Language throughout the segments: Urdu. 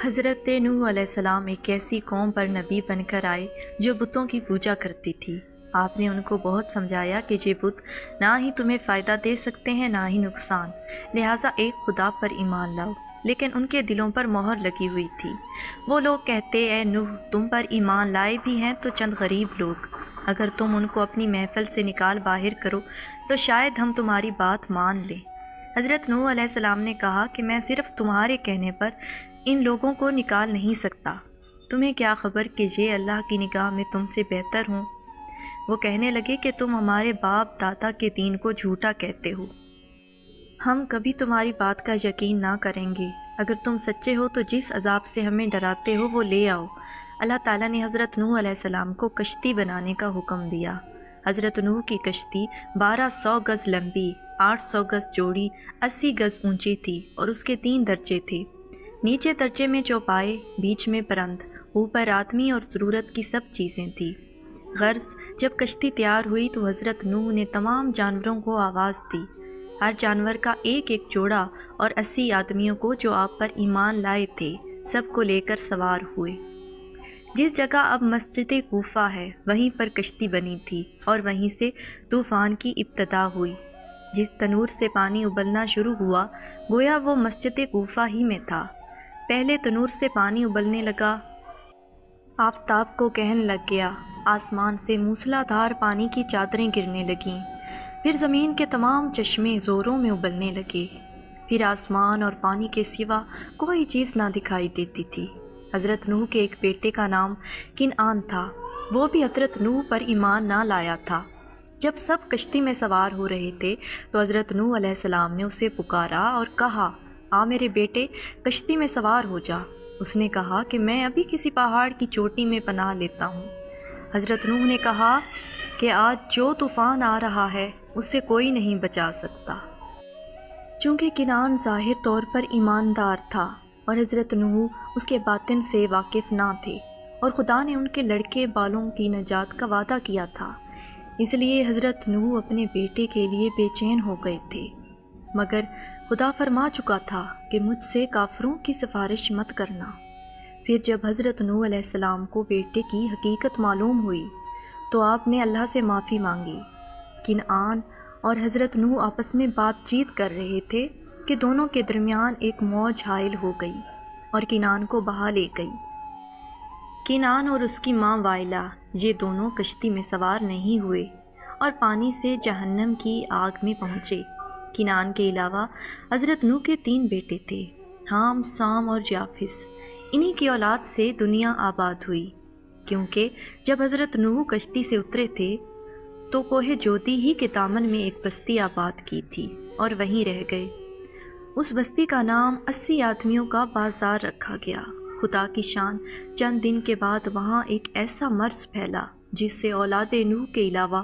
حضرت نوح علیہ السلام ایک ایسی قوم پر نبی بن کر آئے جو بتوں کی پوجا کرتی تھی۔ آپ نے ان کو بہت سمجھایا کہ یہ بت نہ ہی تمہیں فائدہ دے سکتے ہیں نہ ہی نقصان، لہٰذا ایک خدا پر ایمان لاؤ۔ لیکن ان کے دلوں پر مہر لگی ہوئی تھی۔ وہ لوگ کہتے، اے نوح، تم پر ایمان لائے بھی ہیں تو چند غریب لوگ، اگر تم ان کو اپنی محفل سے نکال باہر کرو تو شاید ہم تمہاری بات مان لیں۔ حضرت نوح علیہ السلام نے کہا کہ میں صرف تمہارے کہنے پر ان لوگوں کو نکال نہیں سکتا، تمہیں کیا خبر کہ یہ اللہ کی نگاہ میں تم سے بہتر ہوں۔ وہ کہنے لگے کہ تم ہمارے باپ دادا کے دین کو جھوٹا کہتے ہو، ہم کبھی تمہاری بات کا یقین نہ کریں گے۔ اگر تم سچے ہو تو جس عذاب سے ہمیں ڈراتے ہو وہ لے آؤ۔ اللہ تعالیٰ نے حضرت نوح علیہ السلام کو کشتی بنانے کا حکم دیا۔ حضرت نوح کی کشتی 1200 گز لمبی، 800 گز چوڑی، 80 گز اونچی تھی اور اس کے 3 درجے تھے۔ نیچے درجے میں چوپائے، بیچ میں پرند، اوپر آدمی اور ضرورت کی سب چیزیں تھیں۔ غرض جب کشتی تیار ہوئی تو حضرت نوح نے تمام جانوروں کو آواز دی۔ ہر جانور کا ایک ایک جوڑا اور 80 آدمیوں کو جو آپ پر ایمان لائے تھے سب کو لے کر سوار ہوئے۔ جس جگہ اب مسجد کوفہ ہے وہیں پر کشتی بنی تھی اور وہیں سے طوفان کی ابتدا ہوئی۔ جس تنور سے پانی ابلنا شروع ہوا گویا وہ مسجد کوفہ ہی میں تھا۔ پہلے تنور سے پانی ابلنے لگا، آفتاب کو کہن لگ گیا، آسمان سے موسلا دھار پانی کی چادریں گرنے لگیں، پھر زمین کے تمام چشمے زوروں میں ابلنے لگے، پھر آسمان اور پانی کے سوا کوئی چیز نہ دکھائی دیتی تھی۔ حضرت نوح کے ایک بیٹے کا نام کنعان تھا، وہ بھی حضرت نوح پر ایمان نہ لایا تھا۔ جب سب کشتی میں سوار ہو رہے تھے تو حضرت نوح علیہ السلام نے اسے پکارا اور کہا، آ میرے بیٹے، کشتی میں سوار ہو جا۔ اس نے کہا کہ میں ابھی کسی پہاڑ کی چوٹی میں پناہ لیتا ہوں۔ حضرت نوح نے کہا کہ آج جو طوفان آ رہا ہے اس سے کوئی نہیں بچا سکتا۔ چونکہ کنعان ظاہر طور پر ایماندار تھا اور حضرت نوح اس کے باطن سے واقف نہ تھے، اور خدا نے ان کے لڑکے بالوں کی نجات کا وعدہ کیا تھا، اس لیے حضرت نوح اپنے بیٹے کے لیے بے چین ہو گئے تھے۔ مگر خدا فرما چکا تھا کہ مجھ سے کافروں کی سفارش مت کرنا۔ پھر جب حضرت نوح علیہ السلام کو بیٹے کی حقیقت معلوم ہوئی تو آپ نے اللہ سے معافی مانگی۔ کنعان اور حضرت نوح آپس میں بات چیت کر رہے تھے کہ دونوں کے درمیان ایک موج حائل ہو گئی اور کنعان کو بہا لے گئی۔ کنعان اور اس کی ماں وائلہ یہ دونوں کشتی میں سوار نہیں ہوئے اور پانی سے جہنم کی آگ میں پہنچے۔ کنعان کے علاوہ حضرت نوح کے 3 بیٹے تھے، حام، سام اور جافس۔ انہی کی اولاد سے دنیا آباد ہوئی، کیونکہ جب حضرت نوح کشتی سے اترے تھے تو کوہ جودی ہی کے دامن میں ایک بستی آباد کی تھی اور وہیں رہ گئے۔ اس بستی کا نام 80 آدمیوں کا بازار رکھا گیا۔ خدا کی شان، چند دن کے بعد وہاں ایک ایسا مرض پھیلا جس سے اولاد نوح کے علاوہ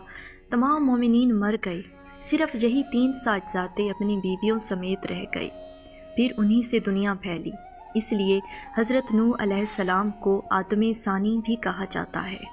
تمام مومنین مر گئے، صرف یہی 3 صاحبزادے اپنی بیویوں سمیت رہ گئے۔ پھر انہی سے دنیا پھیلی، اس لیے حضرت نوح علیہ السلام کو آدم ثانی بھی کہا جاتا ہے۔